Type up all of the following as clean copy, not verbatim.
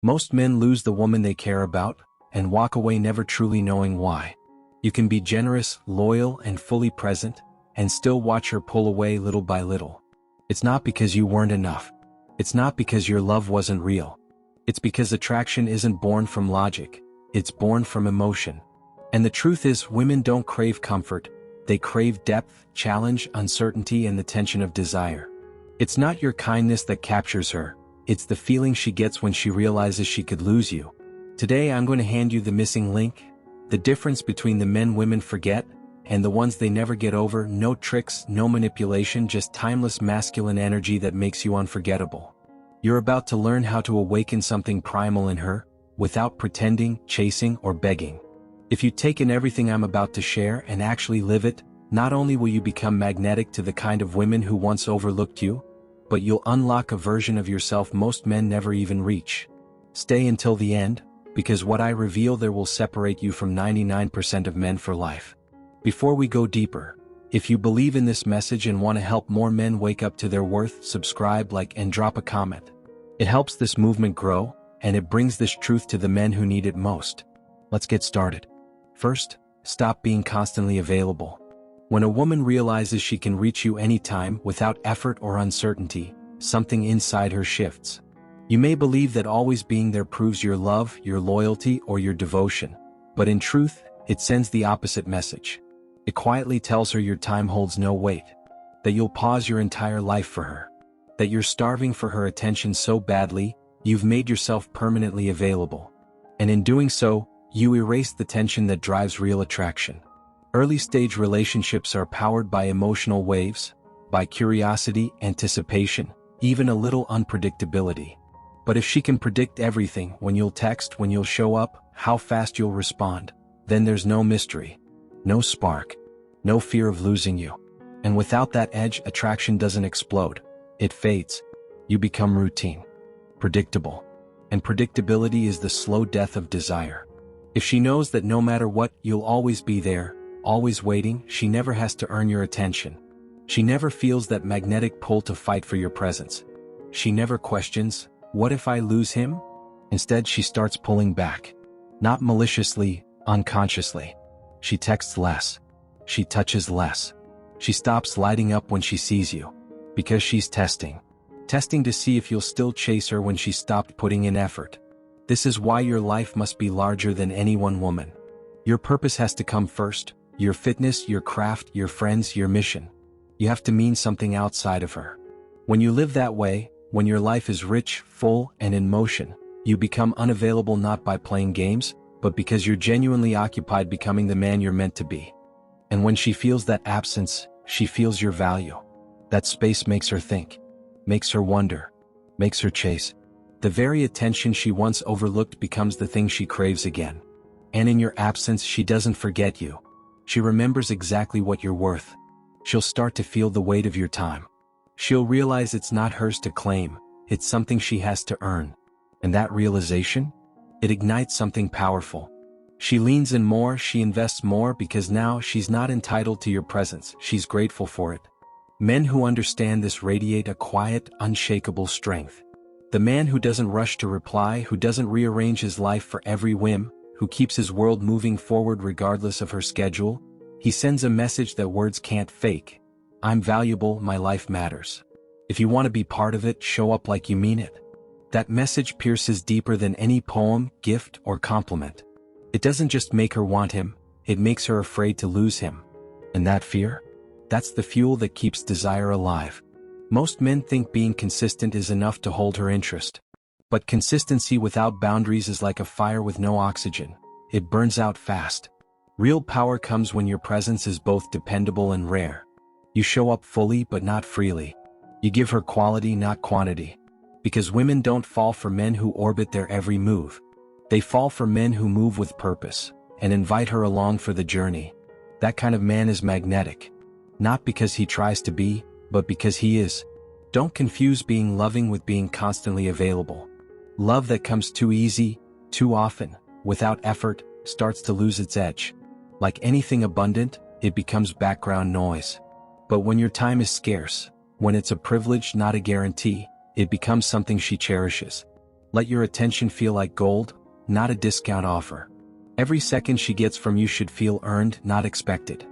Most men lose the woman they care about and walk away never truly knowing why. You can be generous, loyal, and fully present, and still watch her pull away little by little. It's not because you weren't enough. It's not because your love wasn't real. It's because attraction isn't born from logic. It's born from emotion. And the truth is, women don't crave comfort. They crave depth, challenge, uncertainty, and the tension of desire. It's not your kindness that captures her. It's the feeling she gets when she realizes she could lose you. Today I'm going to hand you the missing link, the difference between the men women forget and the ones they never get over. No tricks, no manipulation, just timeless masculine energy that makes you unforgettable. You're about to learn how to awaken something primal in her, without pretending, chasing, or begging. If you take in everything I'm about to share and actually live it, not only will you become magnetic to the kind of women who once overlooked you, but you'll unlock a version of yourself most men never even reach. Stay until the end, because what I reveal there will separate you from 99% of men for life. Before we go deeper, if you believe in this message and want to help more men wake up to their worth, subscribe, like, and drop a comment. It helps this movement grow, and it brings this truth to the men who need it most. Let's get started. First, stop being constantly available. When a woman realizes she can reach you anytime without effort or uncertainty, something inside her shifts. You may believe that always being there proves your love, your loyalty, or your devotion, but in truth, it sends the opposite message. It quietly tells her your time holds no weight, that you'll pause your entire life for her, that you're starving for her attention so badly, you've made yourself permanently available. And in doing so, you erase the tension that drives real attraction. Early-stage relationships are powered by emotional waves, by curiosity, anticipation, even a little unpredictability. But if she can predict everything, when you'll text, when you'll show up, how fast you'll respond, then there's no mystery, no spark, no fear of losing you. And without that edge, attraction doesn't explode. It fades. You become routine, predictable. And predictability is the slow death of desire. If she knows that no matter what, you'll always be there, always waiting, she never has to earn your attention. She never feels that magnetic pull to fight for your presence. She never questions, what if I lose him? Instead, she starts pulling back. Not maliciously, unconsciously. She texts less. She touches less. She stops lighting up when she sees you. Because she's testing. Testing to see if you'll still chase her when she stopped putting in effort. This is why your life must be larger than any one woman. Your purpose has to come first. Your fitness, your craft, your friends, your mission. You have to mean something outside of her. When you live that way, when your life is rich, full, and in motion, you become unavailable not by playing games, but because you're genuinely occupied becoming the man you're meant to be. And when she feels that absence, she feels your value. That space makes her think, makes her wonder, makes her chase. The very attention she once overlooked becomes the thing she craves again. And in your absence, she doesn't forget you. She remembers exactly what you're worth. She'll start to feel the weight of your time. She'll realize it's not hers to claim, it's something she has to earn. And that realization? It ignites something powerful. She leans in more, she invests more, because now she's not entitled to your presence, she's grateful for it. Men who understand this radiate a quiet, unshakable strength. The man who doesn't rush to reply, who doesn't rearrange his life for every whim, who keeps his world moving forward regardless of her schedule, he sends a message that words can't fake. I'm valuable, my life matters. If you want to be part of it, show up like you mean it. That message pierces deeper than any poem, gift, or compliment. It doesn't just make her want him, it makes her afraid to lose him. And that fear? That's the fuel that keeps desire alive. Most men think being consistent is enough to hold her interest. But consistency without boundaries is like a fire with no oxygen. It burns out fast. Real power comes when your presence is both dependable and rare. You show up fully but not freely. You give her quality, not quantity. Because women don't fall for men who orbit their every move. They fall for men who move with purpose and invite her along for the journey. That kind of man is magnetic. Not because he tries to be, but because he is. Don't confuse being loving with being constantly available. Love that comes too easy, too often, without effort, starts to lose its edge. Like anything abundant, it becomes background noise. But when your time is scarce, when it's a privilege not a guarantee, it becomes something she cherishes. Let your attention feel like gold, not a discount offer. Every second she gets from you should feel earned, not expected.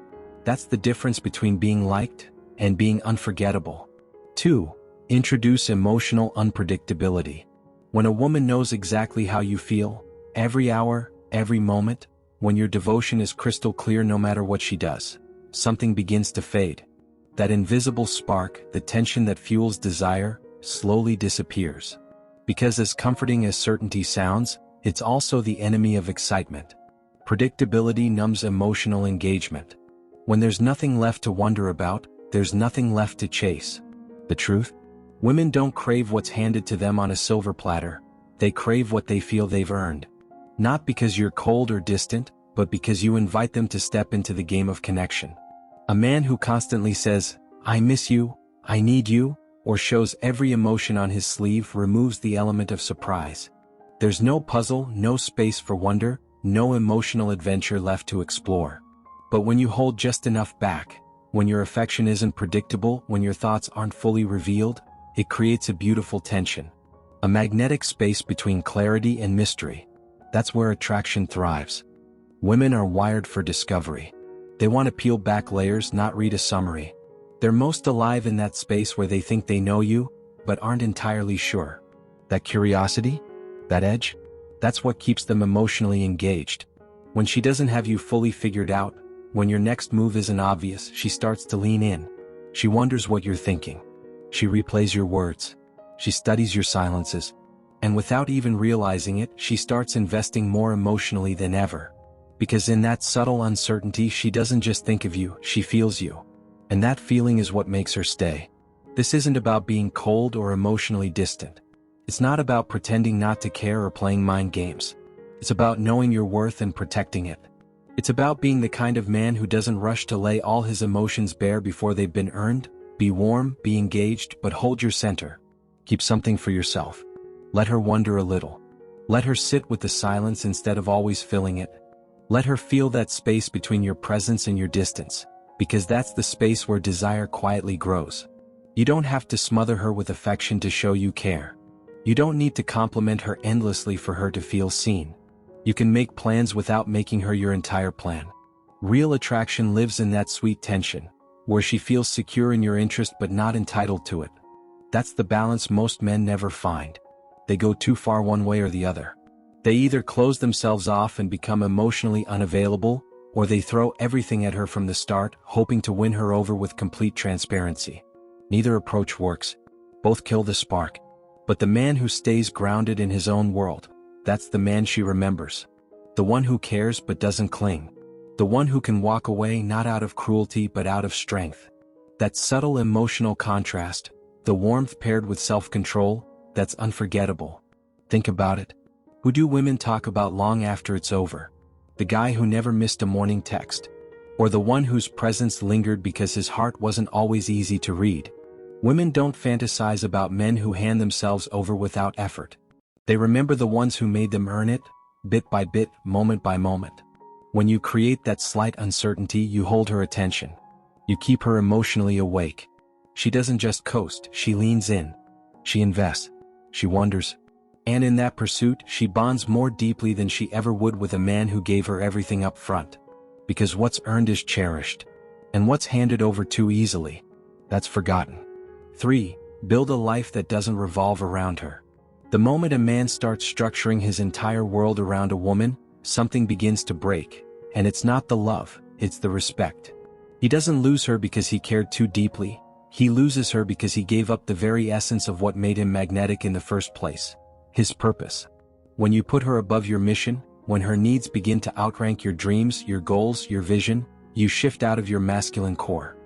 That's the difference between being liked and being unforgettable. 2. Introduce emotional unpredictability. When a woman knows exactly how you feel, every hour, every moment, when your devotion is crystal clear no matter what she does, something begins to fade. That invisible spark, the tension that fuels desire, slowly disappears. Because as comforting as certainty sounds, it's also the enemy of excitement. Predictability numbs emotional engagement. When there's nothing left to wonder about, there's nothing left to chase. The truth? Women don't crave what's handed to them on a silver platter. They crave what they feel they've earned. Not because you're cold or distant, but because you invite them to step into the game of connection. A man who constantly says, "I miss you, I need you," or shows every emotion on his sleeve removes the element of surprise. There's no puzzle, no space for wonder, no emotional adventure left to explore. But when you hold just enough back, when your affection isn't predictable, when your thoughts aren't fully revealed, it creates a beautiful tension. A magnetic space between clarity and mystery. That's where attraction thrives. Women are wired for discovery. They want to peel back layers, not read a summary. They're most alive in that space where they think they know you, but aren't entirely sure. That curiosity? That edge? That's what keeps them emotionally engaged. When she doesn't have you fully figured out, when your next move isn't obvious, she starts to lean in. She wonders what you're thinking. She replays your words. She studies your silences. And without even realizing it, she starts investing more emotionally than ever. Because in that subtle uncertainty, she doesn't just think of you, she feels you. And that feeling is what makes her stay. This isn't about being cold or emotionally distant. It's not about pretending not to care or playing mind games. It's about knowing your worth and protecting it. It's about being the kind of man who doesn't rush to lay all his emotions bare before they've been earned. Be warm, be engaged, but hold your center. Keep something for yourself. Let her wonder a little. Let her sit with the silence instead of always filling it. Let her feel that space between your presence and your distance, because that's the space where desire quietly grows. You don't have to smother her with affection to show you care. You don't need to compliment her endlessly for her to feel seen. You can make plans without making her your entire plan. Real attraction lives in that sweet tension, where she feels secure in your interest but not entitled to it. That's the balance most men never find. They go too far one way or the other. They either close themselves off and become emotionally unavailable, or they throw everything at her from the start, hoping to win her over with complete transparency. Neither approach works. Both kill the spark. But the man who stays grounded in his own world, that's the man she remembers. The one who cares but doesn't cling. The one who can walk away not out of cruelty but out of strength. That subtle emotional contrast, the warmth paired with self-control, that's unforgettable. Think about it. Who do women talk about long after it's over? The guy who never missed a morning text? Or the one whose presence lingered because his heart wasn't always easy to read? Women don't fantasize about men who hand themselves over without effort. They remember the ones who made them earn it, bit by bit, moment by moment. When you create that slight uncertainty, you hold her attention. You keep her emotionally awake. She doesn't just coast, she leans in. She invests. She wonders. And in that pursuit, she bonds more deeply than she ever would with a man who gave her everything up front. Because what's earned is cherished. And what's handed over too easily, that's forgotten. 3. Build a life that doesn't revolve around her. The moment a man starts structuring his entire world around a woman, something begins to break. And it's not the love, it's the respect. He doesn't lose her because he cared too deeply. He loses her because he gave up the very essence of what made him magnetic in the first place. His purpose. When you put her above your mission, when her needs begin to outrank your dreams, your goals, your vision, you shift out of your masculine core.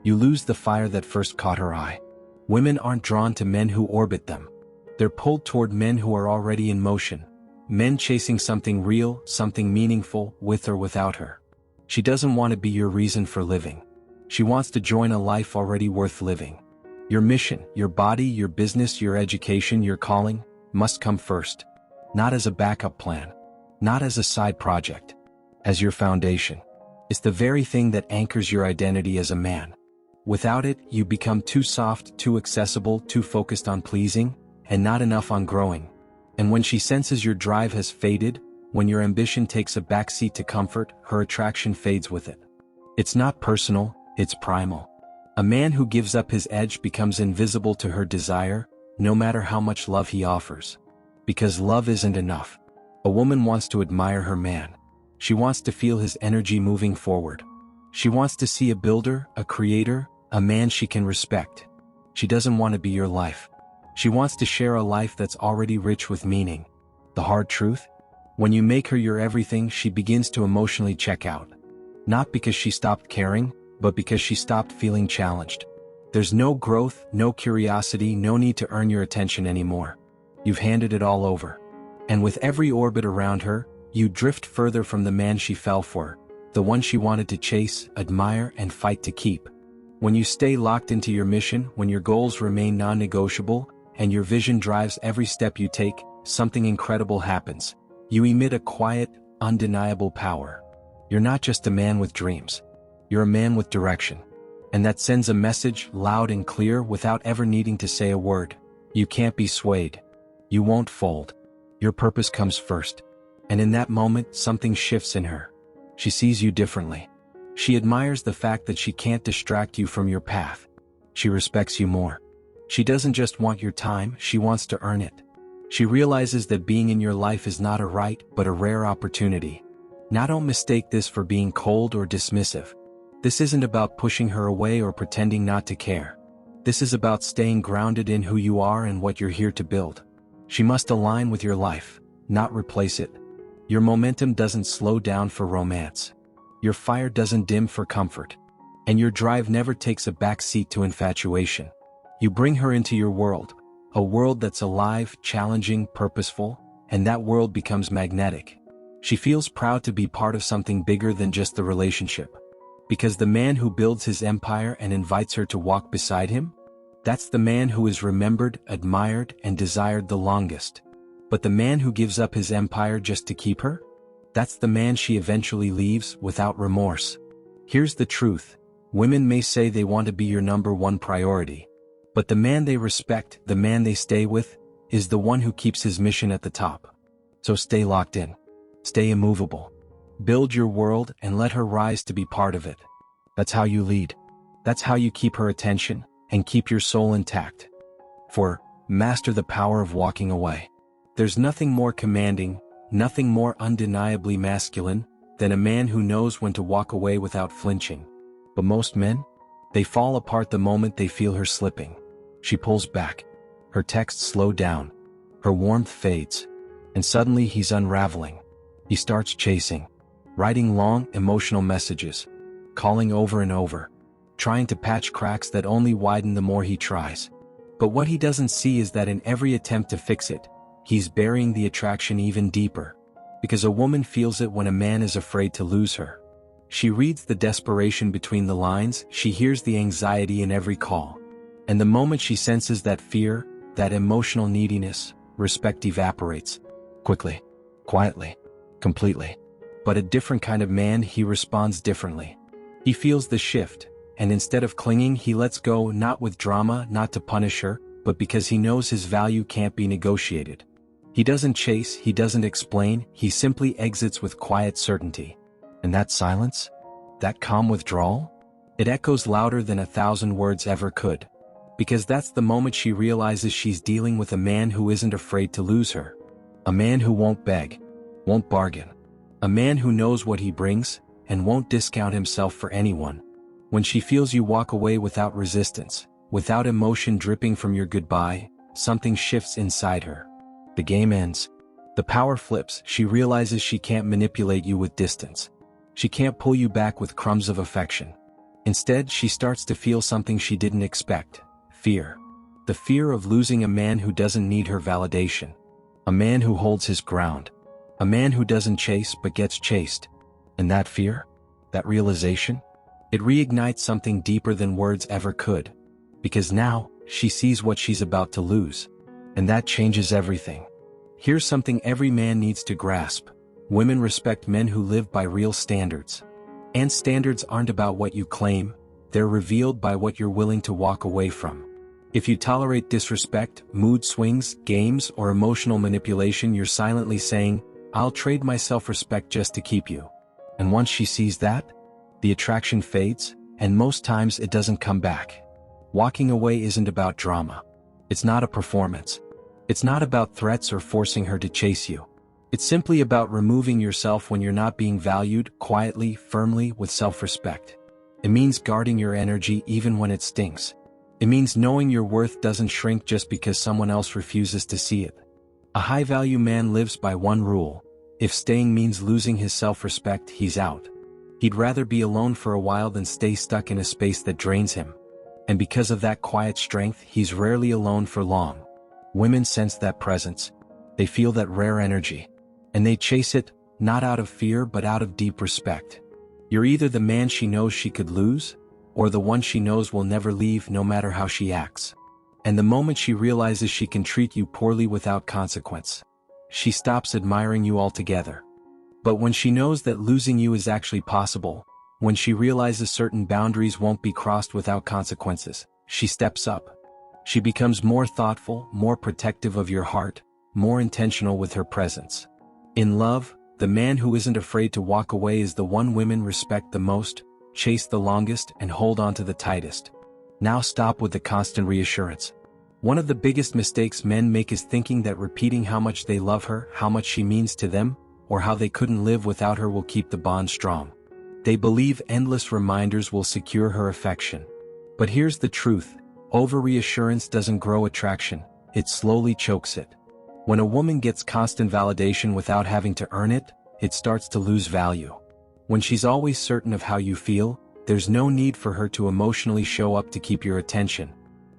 You lose the fire that first caught her eye. Women aren't drawn to men who orbit them. They're pulled toward men who are already in motion. Men chasing something real, something meaningful, with or without her. She doesn't want to be your reason for living. She wants to join a life already worth living. Your mission, your body, your business, your education, your calling, must come first. Not as a backup plan. Not as a side project. As your foundation. It's the very thing that anchors your identity as a man. Without it, you become too soft, too accessible, too focused on pleasing, and not enough on growing. And when she senses your drive has faded, when your ambition takes a backseat to comfort, her attraction fades with it. It's not personal, it's primal. A man who gives up his edge becomes invisible to her desire, no matter how much love he offers. Because love isn't enough. A woman wants to admire her man. She wants to feel his energy moving forward. She wants to see a builder, a creator, a man she can respect. She doesn't want to be your life. She wants to share a life that's already rich with meaning. The hard truth? When you make her your everything, she begins to emotionally check out. Not because she stopped caring, but because she stopped feeling challenged. There's no growth, no curiosity, no need to earn your attention anymore. You've handed it all over. And with every orbit around her, you drift further from the man she fell for, the one she wanted to chase, admire, and fight to keep. When you stay locked into your mission, when your goals remain non-negotiable, and your vision drives every step you take, something incredible happens. You emit a quiet, undeniable power. You're not just a man with dreams. You're a man with direction. And that sends a message loud and clear without ever needing to say a word. You can't be swayed. You won't fold. Your purpose comes first. And in that moment, something shifts in her. She sees you differently. She admires the fact that she can't distract you from your path. She respects you more. She doesn't just want your time, she wants to earn it. She realizes that being in your life is not a right, but a rare opportunity. Now don't mistake this for being cold or dismissive. This isn't about pushing her away or pretending not to care. This is about staying grounded in who you are and what you're here to build. She must align with your life, not replace it. Your momentum doesn't slow down for romance. Your fire doesn't dim for comfort. And your drive never takes a back seat to infatuation. You bring her into your world, a world that's alive, challenging, purposeful, and that world becomes magnetic. She feels proud to be part of something bigger than just the relationship. Because the man who builds his empire and invites her to walk beside him, that's the man who is remembered, admired, and desired the longest. But the man who gives up his empire just to keep her? That's the man she eventually leaves without remorse. Here's the truth. Women may say they want to be your number one priority. But the man they respect, the man they stay with, is the one who keeps his mission at the top. So stay locked in. Stay immovable. Build your world and let her rise to be part of it. That's how you lead. That's how you keep her attention and keep your soul intact. For master the power of walking away. There's nothing more commanding, nothing more undeniably masculine, than a man who knows when to walk away without flinching. But most men? They fall apart the moment they feel her slipping. She pulls back. Her texts slow down. Her warmth fades. And suddenly he's unraveling. He starts chasing. Writing long, emotional messages. Calling over and over. Trying to patch cracks that only widen the more he tries. But what he doesn't see is that in every attempt to fix it, he's burying the attraction even deeper. Because a woman feels it when a man is afraid to lose her. She reads the desperation between the lines, she hears the anxiety in every call. And the moment she senses that fear, that emotional neediness, respect evaporates. Quickly. Quietly. Completely. But a different kind of man, he responds differently. He feels the shift, and instead of clinging, he lets go, not with drama, not to punish her, but because he knows his value can't be negotiated. He doesn't chase, he doesn't explain, he simply exits with quiet certainty. And that silence? That calm withdrawal? It echoes louder than 1,000 words ever could. Because that's the moment she realizes she's dealing with a man who isn't afraid to lose her. A man who won't beg, won't bargain. A man who knows what he brings, and won't discount himself for anyone. When she feels you walk away without resistance, without emotion dripping from your goodbye, something shifts inside her. The game ends. The power flips, she realizes she can't manipulate you with distance. She can't pull you back with crumbs of affection. Instead, she starts to feel something she didn't expect. Fear. The fear of losing a man who doesn't need her validation. A man who holds his ground. A man who doesn't chase but gets chased. And that fear? That realization? It reignites something deeper than words ever could. Because now, she sees what she's about to lose. And that changes everything. Here's something every man needs to grasp. Women respect men who live by real standards. And standards aren't about what you claim, they're revealed by what you're willing to walk away from. If you tolerate disrespect, mood swings, games, or emotional manipulation, you're silently saying, "I'll trade my self-respect just to keep you." And once she sees that, the attraction fades, and most times it doesn't come back. Walking away isn't about drama. It's not a performance. It's not about threats or forcing her to chase you. It's simply about removing yourself when you're not being valued, quietly, firmly, with self-respect. It means guarding your energy even when it stings. It means knowing your worth doesn't shrink just because someone else refuses to see it. A high-value man lives by one rule: if staying means losing his self-respect, he's out. He'd rather be alone for a while than stay stuck in a space that drains him. And because of that quiet strength, he's rarely alone for long. Women sense that presence. They feel that rare energy. And they chase it, not out of fear but out of deep respect. You're either the man she knows she could lose, or the one she knows will never leave no matter how she acts. And the moment she realizes she can treat you poorly without consequence, she stops admiring you altogether. But when she knows that losing you is actually possible, when she realizes certain boundaries won't be crossed without consequences, she steps up. She becomes more thoughtful, more protective of your heart, more intentional with her presence. In love, the man who isn't afraid to walk away is the one women respect the most, chase the longest, and hold on to the tightest. Now stop with the constant reassurance. One of the biggest mistakes men make is thinking that repeating how much they love her, how much she means to them, or how they couldn't live without her will keep the bond strong. They believe endless reminders will secure her affection. But here's the truth: over-reassurance doesn't grow attraction, it slowly chokes it. When a woman gets constant validation without having to earn it, it starts to lose value. When she's always certain of how you feel, there's no need for her to emotionally show up to keep your attention.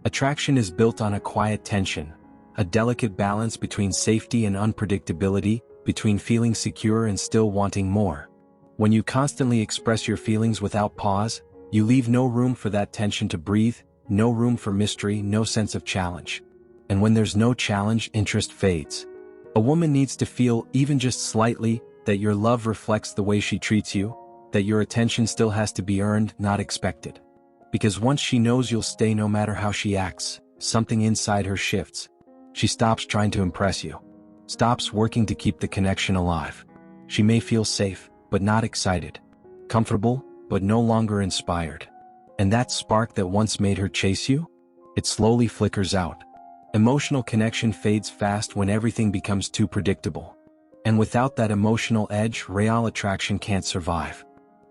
Attraction is built on a quiet tension, a delicate balance between safety and unpredictability, between feeling secure and still wanting more. When you constantly express your feelings without pause, you leave no room for that tension to breathe, no room for mystery, no sense of challenge. And when there's no challenge, interest fades. A woman needs to feel, even just slightly, that your love reflects the way she treats you, that your attention still has to be earned, not expected. Because once she knows you'll stay no matter how she acts, something inside her shifts. She stops trying to impress you. Stops working to keep the connection alive. She may feel safe, but not excited. Comfortable, but no longer inspired. And that spark that once made her chase you? It slowly flickers out. Emotional connection fades fast when everything becomes too predictable. And without that emotional edge, real attraction can't survive.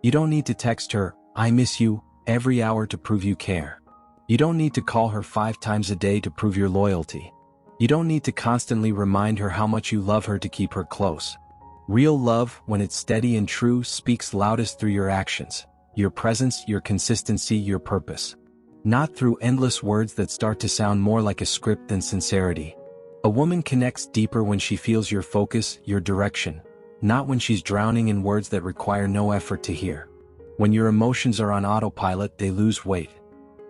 You don't need to text her, "I miss you," every hour to prove you care. You don't need to call her 5 times a day to prove your loyalty. You don't need to constantly remind her how much you love her to keep her close. Real love, when it's steady and true, speaks loudest through your actions, your presence, your consistency, your purpose. Not through endless words that start to sound more like a script than sincerity. A woman connects deeper when she feels your focus, your direction, not when she's drowning in words that require no effort to hear. When your emotions are on autopilot, they lose weight.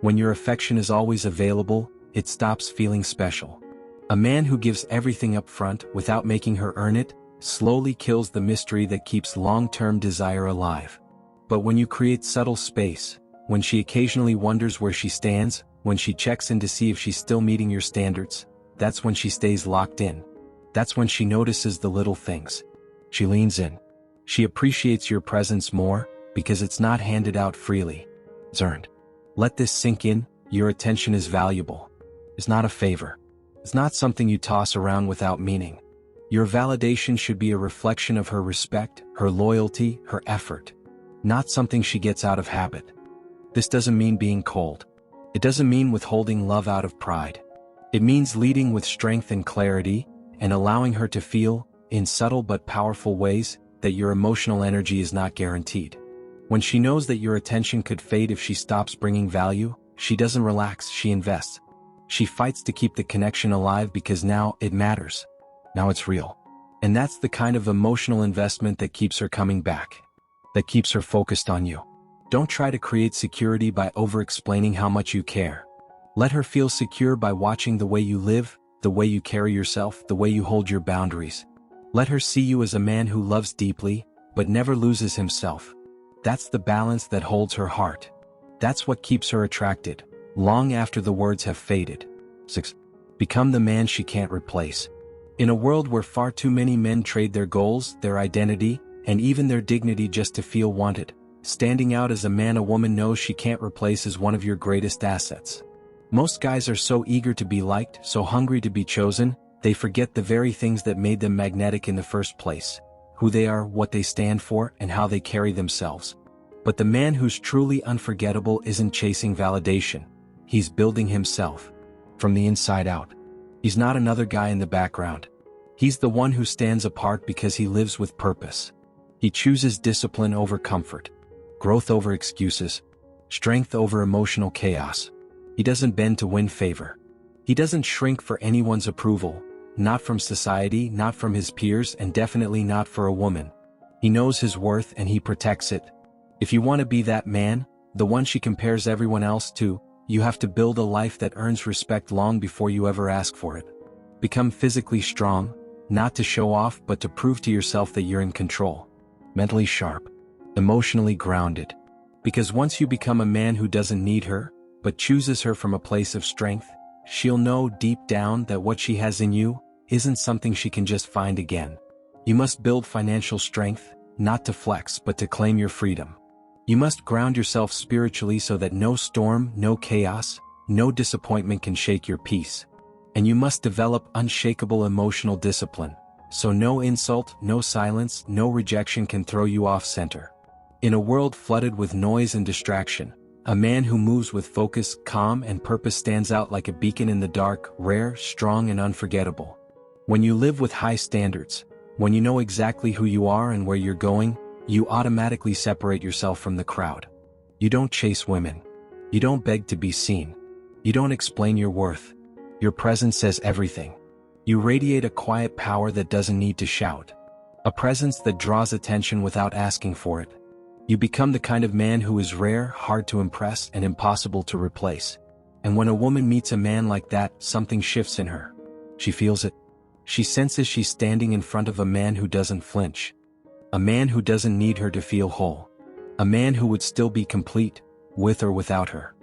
When your affection is always available, it stops feeling special. A man who gives everything up front without making her earn it, slowly kills the mystery that keeps long-term desire alive. But when you create subtle space, when she occasionally wonders where she stands, when she checks in to see if she's still meeting your standards, that's when she stays locked in. That's when she notices the little things. She leans in. She appreciates your presence more, because it's not handed out freely. It's earned. Let this sink in: your attention is valuable. It's not a favor. It's not something you toss around without meaning. Your validation should be a reflection of her respect, her loyalty, her effort. Not something she gets out of habit. This doesn't mean being cold. It doesn't mean withholding love out of pride. It means leading with strength and clarity, and allowing her to feel, in subtle but powerful ways, that your emotional energy is not guaranteed. When she knows that your attention could fade if she stops bringing value, she doesn't relax, she invests. She fights to keep the connection alive because now it matters. Now it's real. And that's the kind of emotional investment that keeps her coming back. That keeps her focused on you. Don't try to create security by over-explaining how much you care. Let her feel secure by watching the way you live, the way you carry yourself, the way you hold your boundaries. Let her see you as a man who loves deeply, but never loses himself. That's the balance that holds her heart. That's what keeps her attracted, long after the words have faded. 6. Become the man she can't replace. In a world where far too many men trade their goals, their identity, and even their dignity just to feel wanted, standing out as a man a woman knows she can't replace is one of your greatest assets. Most guys are so eager to be liked, so hungry to be chosen, they forget the very things that made them magnetic in the first place: who they are, what they stand for, and how they carry themselves. But the man who's truly unforgettable isn't chasing validation. He's building himself. From the inside out. He's not another guy in the background. He's the one who stands apart because he lives with purpose. He chooses discipline over comfort, growth over excuses, strength over emotional chaos. He doesn't bend to win favor. He doesn't shrink for anyone's approval, not from society, not from his peers, and definitely not for a woman. He knows his worth and he protects it. If you want to be that man, the one she compares everyone else to, you have to build a life that earns respect long before you ever ask for it. Become physically strong, not to show off but to prove to yourself that you're in control. Mentally sharp. Emotionally grounded. Because once you become a man who doesn't need her, but chooses her from a place of strength, she'll know deep down that what she has in you isn't something she can just find again. You must build financial strength, not to flex but to claim your freedom. You must ground yourself spiritually so that no storm, no chaos, no disappointment can shake your peace. And you must develop unshakable emotional discipline, so no insult, no silence, no rejection can throw you off center. In a world flooded with noise and distraction, a man who moves with focus, calm, and purpose stands out like a beacon in the dark, rare, strong, and unforgettable. When you live with high standards, when you know exactly who you are and where you're going, you automatically separate yourself from the crowd. You don't chase women. You don't beg to be seen. You don't explain your worth. Your presence says everything. You radiate a quiet power that doesn't need to shout. A presence that draws attention without asking for it. You become the kind of man who is rare, hard to impress, and impossible to replace. And when a woman meets a man like that, something shifts in her. She feels it. She senses she's standing in front of a man who doesn't flinch. A man who doesn't need her to feel whole. A man who would still be complete, with or without her.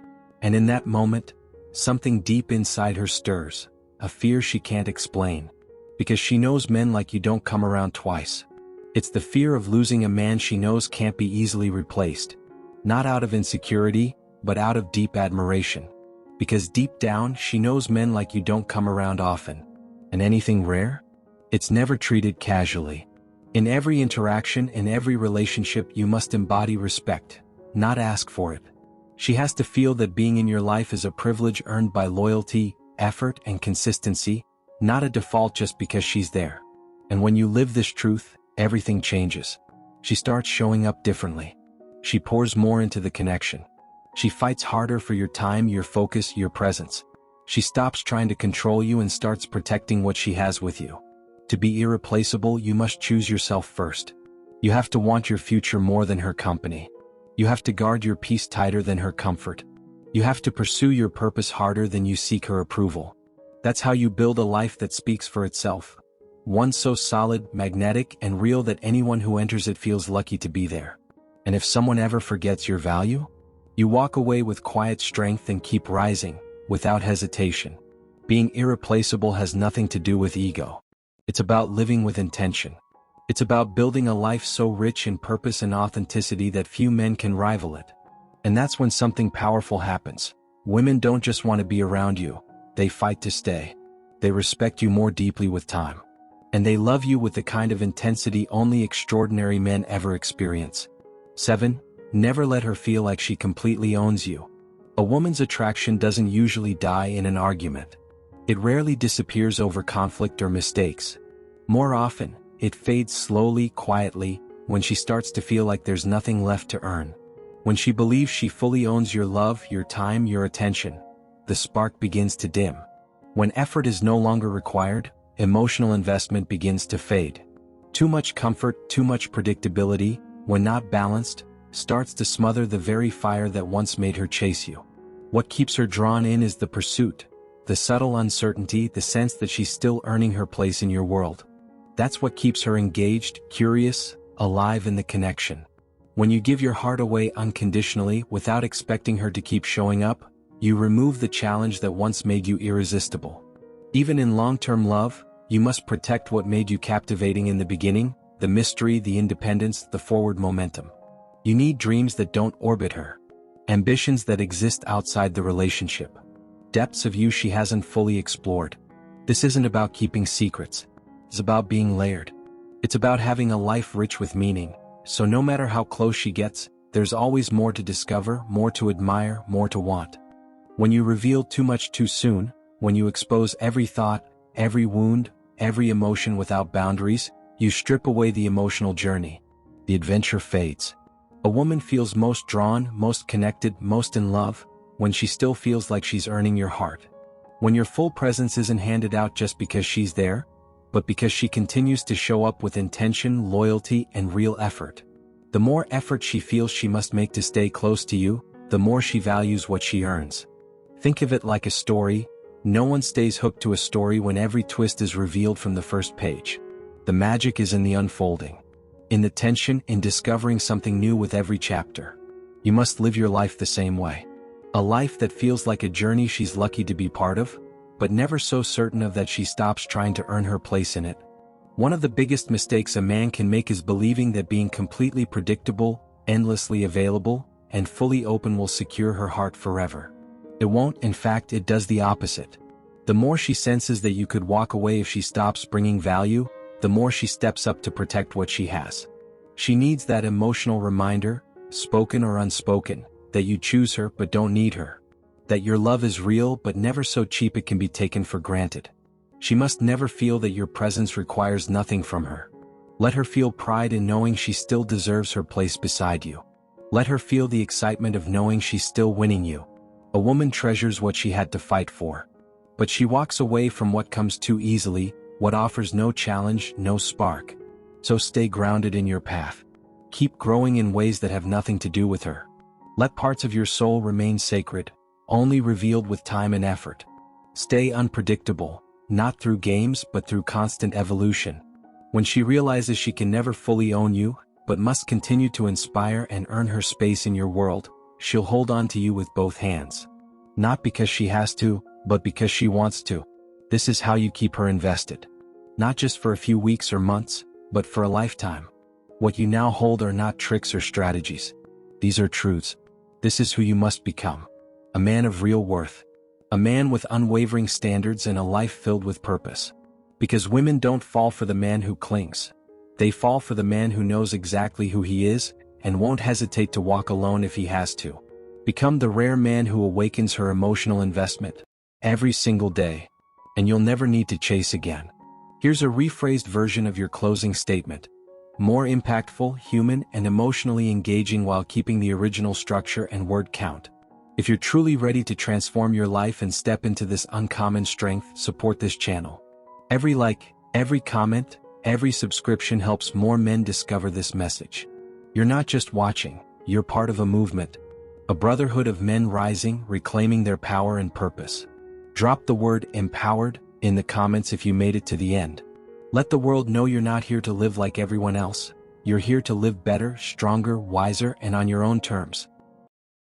And in that moment, something deep inside her stirs, a fear she can't explain. Because she knows men like you don't come around twice. It's the fear of losing a man she knows can't be easily replaced. Not out of insecurity, but out of deep admiration. Because deep down, she knows men like you don't come around often. And anything rare? It's never treated casually. In every interaction, in every relationship, you must embody respect, not ask for it. She has to feel that being in your life is a privilege earned by loyalty, effort, and consistency, not a default just because she's there. And when you live this truth, everything changes. She starts showing up differently. She pours more into the connection. She fights harder for your time, your focus, your presence. She stops trying to control you and starts protecting what she has with you. To be irreplaceable, you must choose yourself first. You have to want your future more than her company. You have to guard your peace tighter than her comfort. You have to pursue your purpose harder than you seek her approval. That's how you build a life that speaks for itself. One so solid, magnetic, and real that anyone who enters it feels lucky to be there. And if someone ever forgets your value, you walk away with quiet strength and keep rising, without hesitation. Being irreplaceable has nothing to do with ego. It's about living with intention. It's about building a life so rich in purpose and authenticity that few men can rival it. And that's when something powerful happens. Women don't just want to be around you, they fight to stay. They respect you more deeply with time. And they love you with the kind of intensity only extraordinary men ever experience. 7. Never let her feel like she completely owns you. A woman's attraction doesn't usually die in an argument. It rarely disappears over conflict or mistakes. More often, it fades slowly, quietly, when she starts to feel like there's nothing left to earn. When she believes she fully owns your love, your time, your attention, the spark begins to dim. When effort is no longer required, emotional investment begins to fade. Too much comfort, too much predictability, when not balanced, starts to smother the very fire that once made her chase you. What keeps her drawn in is the pursuit, the subtle uncertainty, the sense that she's still earning her place in your world. That's what keeps her engaged, curious, alive in the connection. When you give your heart away unconditionally without expecting her to keep showing up, You remove the challenge that once made you irresistible. Even in long-term love, you must protect what made you captivating in the beginning, the mystery, the independence, the forward momentum. You need dreams that don't orbit her. Ambitions that exist outside the relationship. Depths of you she hasn't fully explored. This isn't about keeping secrets. It's about being layered. It's about having a life rich with meaning, so no matter how close she gets, there's always more to discover, more to admire, more to want. When you reveal too much too soon, when you expose every thought, every wound, every emotion without boundaries, you strip away the emotional journey. The adventure fades. A woman feels most drawn, most connected, most in love, when she still feels like she's earning your heart. When your full presence isn't handed out just because she's there, but because she continues to show up with intention, loyalty, and real effort. The more effort she feels she must make to stay close to you, the more she values what she earns. Think of it like a story. No one stays hooked to a story when every twist is revealed from the first page. The magic is in the unfolding. In the tension, in discovering something new with every chapter. You must live your life the same way. A life that feels like a journey she's lucky to be part of, but never so certain of that she stops trying to earn her place in it. One of the biggest mistakes a man can make is believing that being completely predictable, endlessly available, and fully open will secure her heart forever. It won't. In fact, it does the opposite. The more she senses that you could walk away if she stops bringing value, the more she steps up to protect what she has. She needs that emotional reminder, spoken or unspoken, that you choose her but don't need her. That your love is real but never so cheap it can be taken for granted. She must never feel that your presence requires nothing from her. Let her feel pride in knowing she still deserves her place beside you. Let her feel the excitement of knowing she's still winning you. A woman treasures what she had to fight for. But she walks away from what comes too easily, what offers no challenge, no spark. So stay grounded in your path. Keep growing in ways that have nothing to do with her. Let parts of your soul remain sacred, only revealed with time and effort. Stay unpredictable, not through games but through constant evolution. When she realizes she can never fully own you, but must continue to inspire and earn her space in your world, she'll hold on to you with both hands. Not because she has to, but because she wants to. This is how you keep her invested. Not just for a few weeks or months, but for a lifetime. What you now hold are not tricks or strategies. These are truths. This is who you must become. A man of real worth. A man with unwavering standards and a life filled with purpose. Because women don't fall for the man who clings. They fall for the man who knows exactly who he is, and won't hesitate to walk alone if he has to. Become the rare man who awakens her emotional investment. Every single day. And you'll never need to chase again. Here's a rephrased version of your closing statement. More impactful, human, and emotionally engaging while keeping the original structure and word count. If you're truly ready to transform your life and step into this uncommon strength, support this channel. Every like, every comment, every subscription helps more men discover this message. You're not just watching, you're part of a movement. A brotherhood of men rising, reclaiming their power and purpose. Drop the word empowered in the comments if you made it to the end. Let the world know you're not here to live like everyone else. You're here to live better, stronger, wiser, and on your own terms.